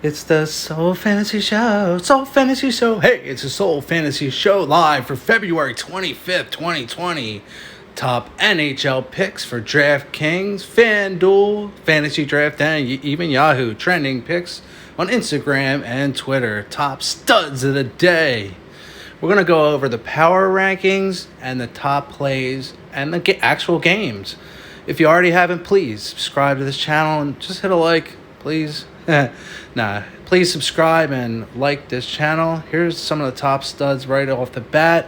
It's the Soul Fantasy Show. Soul Fantasy Show. Hey, it's a Soul Fantasy Show live for February 25th, 2020. Top NHL picks for Draftkings, Fanduel, Fantasy Draft, and even Yahoo. Trending picks on Instagram and Twitter. Top studs of the day. We're going to go over the power rankings and the top plays and the actual games. If you already haven't, please subscribe to this channel and just hit a like, please. Please subscribe and like this channel. Here's some of the top studs right off the bat.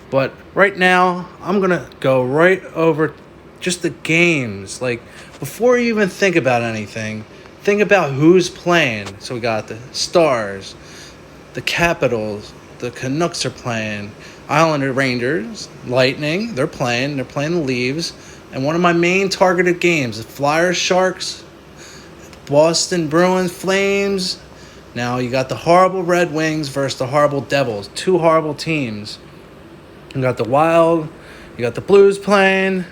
But right now, I'm going to go right over just the games. Like, before you even think about anything, think about who's playing. So we got the Stars, the Capitals, the Canucks are playing, Islander, Rangers, Lightning, they're playing the Leafs. And one of my main targeted games, the Flyers, Sharks, Boston Bruins, Flames. Now you got the horrible Red Wings versus the horrible Devils. Two horrible teams. You got the Wild. You got the Blues playing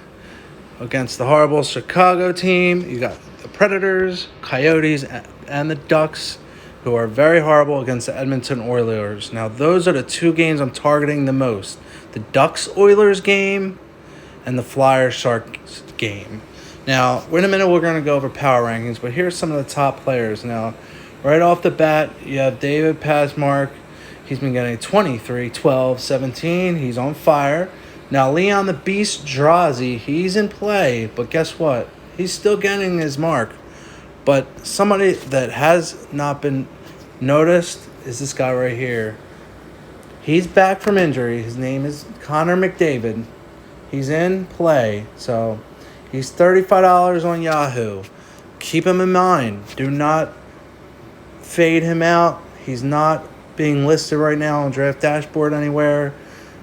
against the horrible Chicago team. You got the Predators, Coyotes, and the Ducks, who are very horrible against the Edmonton Oilers. Now those are the two games I'm targeting the most. The Ducks-Oilers game and the Flyers-Sharks game. Now, in a minute, we're going to go over power rankings, but here's some of the top players. Now, right off the bat, you have David Pasmark. He's been getting 23, 12, 17. He's on fire. Now, Leon the Beast Drazi, he's in play, but guess what? He's still getting his mark. But somebody that has not been noticed is this guy right here. He's back from injury. His name is Connor McDavid. He's in play, so he's $35 on Yahoo. Keep him in mind. Do not fade him out. He's not being listed right now on Draft Dashboard anywhere.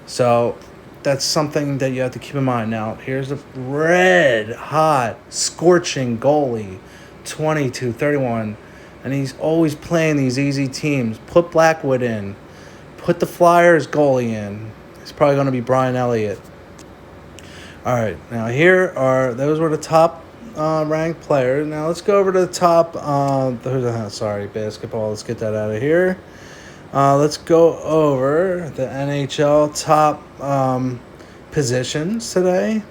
So that's something that you have to keep in mind. Now, here's a red-hot, scorching goalie, 22, 31. And he's always playing these easy teams. Put Blackwood in. Put the Flyers goalie in. It's probably going to be Brian Elliot. All right, now those were the top ranked players. Now let's go over to the top. Basketball. Let's get that out of here. Let's go over the NHL top positions today,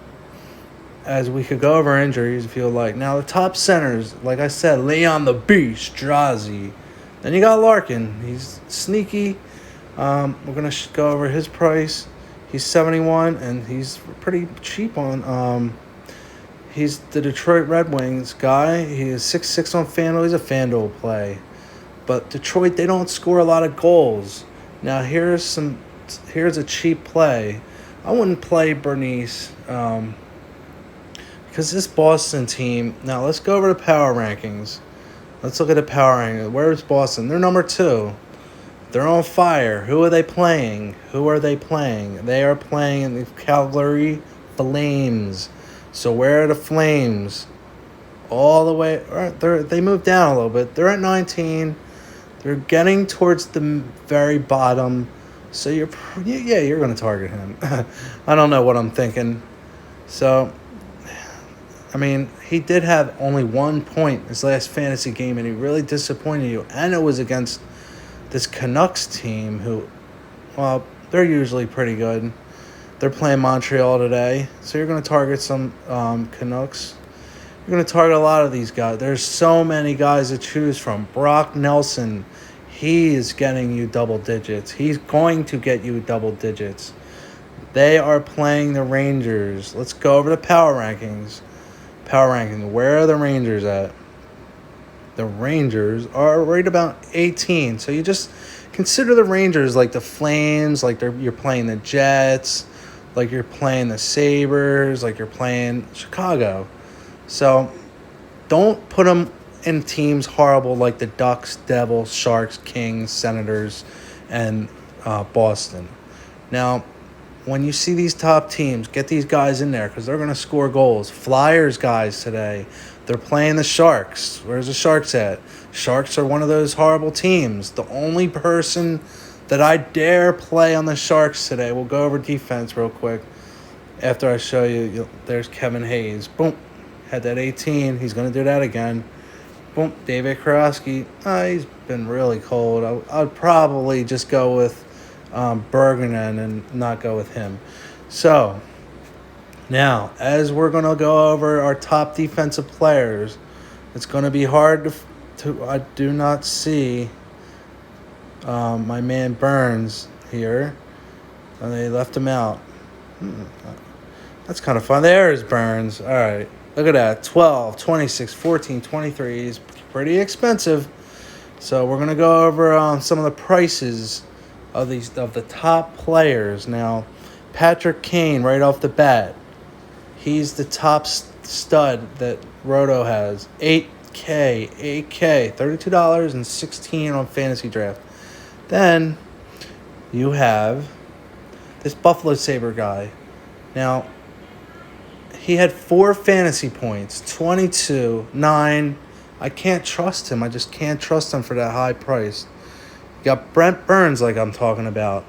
as we could go over injuries if you would like. Now the top centers, like I said, Leon the Beast Drazi. Then you got Larkin. He's sneaky. We're gonna go over his price. He's 71, and he's pretty cheap on. He's the Detroit Red Wings guy. He is 6'6" on FanDuel. He's a FanDuel play, but Detroit, they don't score a lot of goals. Now here's a cheap play. I wouldn't play Bernice because this Boston team. Now let's go over the power rankings. Let's look at the power rankings. Where's Boston? They're number 2. They're on fire. Who are they playing? They are playing in the Calgary Flames. So where are the Flames? All the way. They moved down a little bit. They're at 19. They're getting towards the very bottom. So you're going to target him. I don't know what I'm thinking. So, I mean, he did have only 1 point his last fantasy game, and he really disappointed you. And it was against this Canucks team who, well, they're usually pretty good. They're playing Montreal today. So you're going to target some Canucks. You're going to target a lot of these guys. There's so many guys to choose from. Brock Nelson, he is getting you double digits. He's going to get you double digits. They are playing the Rangers. Let's go over the power rankings. Where are the Rangers at? The Rangers are right about 18. So you just consider the Rangers like the Flames, like you're playing the Jets, like you're playing the Sabres, like you're playing Chicago. So don't put them in teams horrible like the Ducks, Devils, Sharks, Kings, Senators, and Boston. Now, when you see these top teams, get these guys in there because they're going to score goals. Flyers guys today, they're playing the Sharks. Where's the Sharks at? Sharks are one of those horrible teams. The only person that I dare play on the Sharks today, we'll go over defense real quick after I show you. There's Kevin Hayes. Boom. Had that 18. He's going to do that again. Boom, David Krosky. He's been really cold. I'd probably just go with Bergeron and not go with him. So, now, as we're going to go over our top defensive players, it's going to be hard to I do not see my man Burns here. And they left him out. That's kind of fun. There's Burns. All right. Look at that. 12, 26, 14, 23. He's pretty expensive. So we're going to go over some of the prices of the top players. Now, Patrick Kane, right off the bat, he's the top stud that Roto has. $8K, $32.16 on Fantasy Draft. Then you have this Buffalo Sabre guy. Now, he had 4 fantasy points, 22, 9. I can't trust him. I just can't trust him for that high price. You got Brent Burns, like I'm talking about.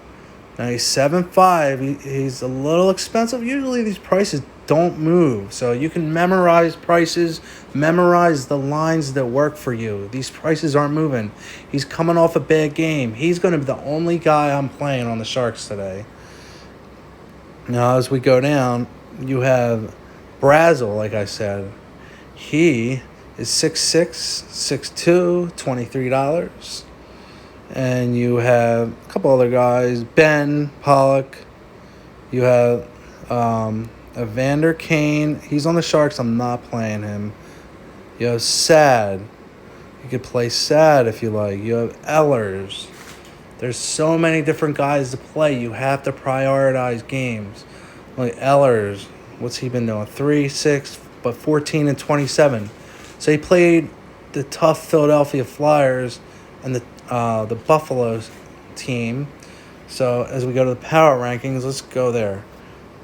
Now, he's 7.5. He's a little expensive. Usually, these prices don't move. So, you can memorize prices, memorize the lines that work for you. These prices aren't moving. He's coming off a bad game. He's going to be the only guy I'm playing on the Sharks today. Now, as we go down, you have Brazel, like I said. He is 6'6", 6'2", $23. And you have a couple other guys. Ben Pollock. You have Evander Kane. He's on the Sharks. I'm not playing him. You have Sad. You could play Sad if you like. You have Ehlers. There's so many different guys to play. You have to prioritize games. Like Ehlers, what's he been doing? 3, 6, but 14 and 27. So he played the tough Philadelphia Flyers and the Buffalo team. So as we go to the power rankings, let's go there.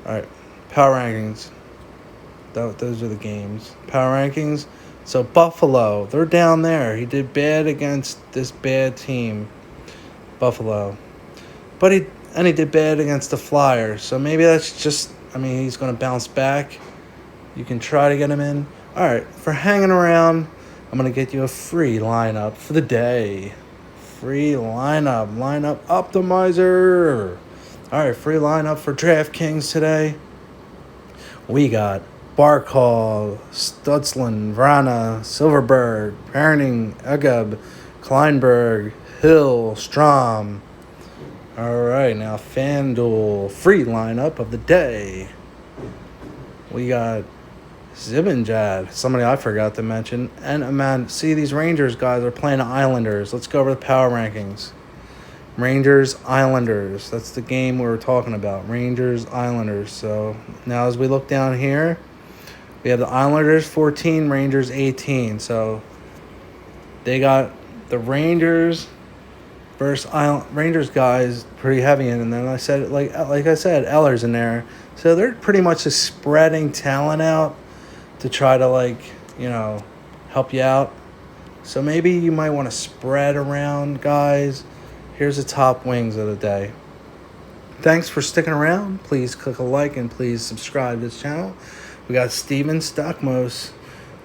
All right, power rankings. Those are the games. Power rankings. So Buffalo, they're down there. He did bad against this bad team, Buffalo. But he did bad against the Flyers. So maybe that's just, he's going to bounce back. You can try to get him in. All right, for hanging around, I'm going to get you a free lineup for the day. Free lineup optimizer. All right, free lineup for Draftkings today. We got Barkov, Stutzlin, Vrana, Silverberg, Perning, Egeb, Kleinberg, Hill, Strom. All right, now FanDuel free lineup of the day. We got Zibanejad, somebody I forgot to mention. And, see, these Rangers guys are playing the Islanders. Let's go over the power rankings. Rangers, Islanders. That's the game we were talking about. Rangers, Islanders. So now as we look down here, we have the Islanders 14, Rangers 18. So they got the Rangers versus Rangers guys pretty heavy in. And then I said, like I said, Ehlers in there. So they're pretty much just spreading talent out to try to, help you out. So maybe you might want to spread around, guys. Here's the top wings of the day. Thanks for sticking around. Please click a like and please subscribe to this channel. We got Steven Stockmos,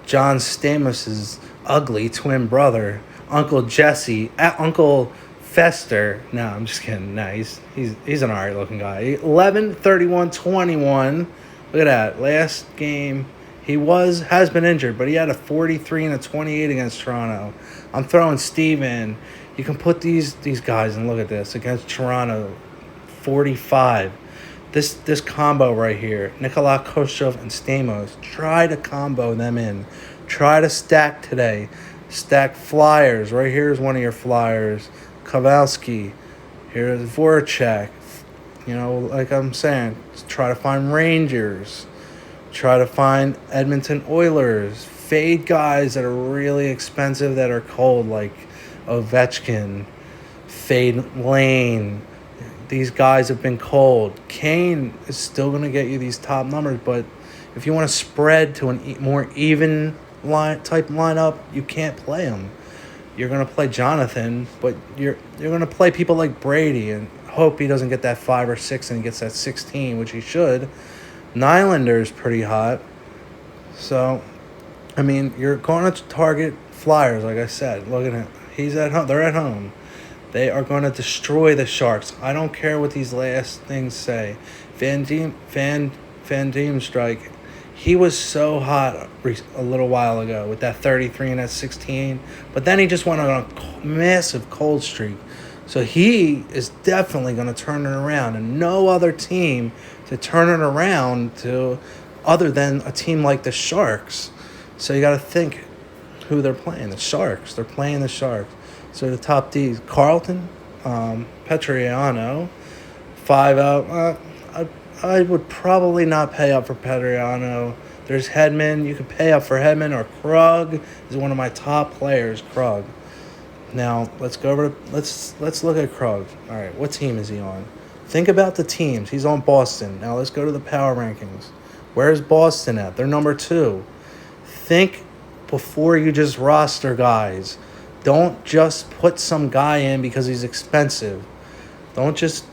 John Stamos' ugly twin brother, Uncle Jesse, Uncle Fester. No, I'm just kidding. No, he's an alright looking guy. 11, 31, 21. Look at that. Last game, he has been injured, but he had a 43 and a 28 against Toronto. I'm throwing Steve in. You can put these guys, and look at this, against Toronto, 45. This combo right here, Nikolai Koshov and Stamos, try to combo them in. Try to stack today. Stack Flyers. Right here is one of your Flyers. Kowalski. Here's Voracek. Like I'm saying, try to find Rangers. Try to find Edmonton Oilers. Fade guys that are really expensive that are cold, like Ovechkin. Fade Lane. These guys have been cold. Kane is still going to get you these top numbers, but if you want to spread to a more even type lineup, you can't play him. You're going to play Jonathan, but you're going to play people like Brady and hope he doesn't get that 5 or 6 and he gets that 16, which he should. Nylander's pretty hot. So, you're going to target Flyers, like I said, look at him. He's at home. They're at home. They are going to destroy the Sharks. I don't care what these last things say. Van Strike, he was so hot a little while ago with that 33 and that 16, but then he just went on a massive cold streak. So he is definitely going to turn it around, and no other team to turn it around to other than a team like the Sharks. So you got to think who they're playing. The Sharks. They're playing the Sharks. So the top D's, Carlton, Petriano, 5-0. I would probably not pay up for Petriano. There's Hedman. You could pay up for Hedman, or Krug is one of my top players, Krug. Now, let's go over to, let's look at Krug. All right, what team is he on? Think about the teams. He's on Boston. Now, let's go to the power rankings. Where's Boston at? They're number 2. Think before you just roster guys. Don't just put some guy in because he's expensive. Don't just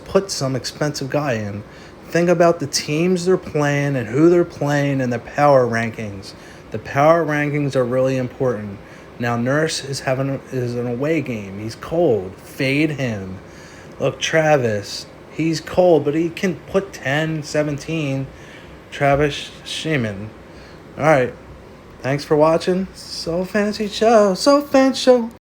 put some expensive guy in. Think about the teams they're playing and who they're playing and the power rankings. The power rankings are really important. Now, Nurse is an away game. He's cold. Fade him. Look, Travis, he's cold, but he can put 10, 17. Travis Sheeman. All right. Thanks for watching. So Fantasy Show.